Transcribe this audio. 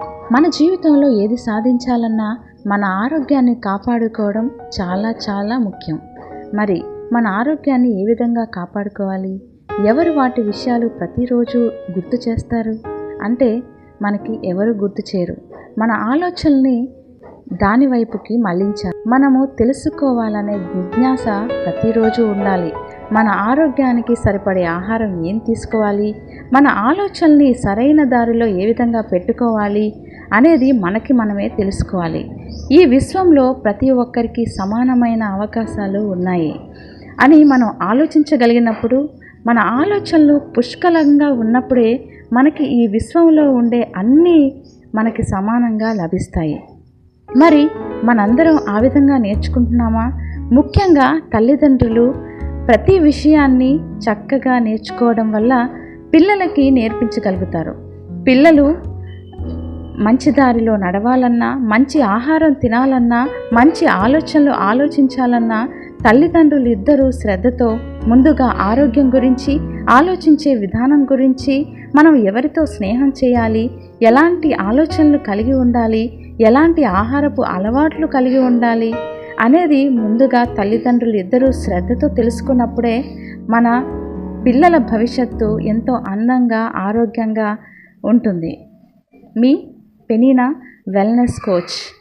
మన జీవితంలో ఏది సాధించాలన్నా మన ఆరోగ్యాన్ని కాపాడుకోవడం చాలా చాలా ముఖ్యం. మరి మన ఆరోగ్యాన్ని ఏ విధంగా కాపాడుకోవాలి? ఎవరు వాటి విషయాలు ప్రతిరోజు గుర్తు చేస్తారు అంటే మనకి ఎవరు గుర్తు చేయరు. మన ఆలోచనల్ని దాని వైపుకి మళ్లించాలి. మనము తెలుసుకోవాలనే జిజ్ఞాస ప్రతిరోజు ఉండాలి. మన ఆరోగ్యానికి సరిపడే ఆహారం ఏం తీసుకోవాలి, మన ఆలోచనల్ని సరైన దారిలో ఏ విధంగా పెట్టుకోవాలి అనేది మనకి మనమే తెలుసుకోవాలి. ఈ విశ్వంలో ప్రతి ఒక్కరికి సమానమైన అవకాశాలు ఉన్నాయి అని మనం ఆలోచించగలిగినప్పుడు, మన ఆలోచనలు పుష్కలంగా ఉన్నప్పుడే మనకి ఈ విశ్వంలో ఉండే అన్నీ మనకి సమానంగా లభిస్తాయి. మరి మనందరం ఆ విధంగా నేర్చుకుంటున్నామా? ముఖ్యంగా తల్లిదండ్రులు ప్రతి విషయాన్ని చక్కగా నేర్చుకోవడం వల్ల పిల్లలకి నేర్పించగలుగుతారు. పిల్లలు మంచి దారిలో నడవాలన్నా, మంచి ఆహారం తినాలన్నా, మంచి ఆలోచనలు ఆలోచించాలన్నా తల్లిదండ్రులు ఇద్దరూ శ్రద్ధతో ముందుగా ఆరోగ్యం గురించి ఆలోచించే విధానం గురించి, మనం ఎవరితో స్నేహం చేయాలి, ఎలాంటి ఆలోచనలు కలిగి ఉండాలి, ఎలాంటి ఆహారపు అలవాట్లు కలిగి ఉండాలి అనేది ముందుగా తల్లిదండ్రులు ఇద్దరూ శ్రద్ధతో తెలుసుకున్నప్పుడే మన పిల్లల భవిష్యత్తు ఎంతో అందంగా ఆరోగ్యంగా ఉంటుంది. మీ పెనీనా వెల్నెస్ కోచ్.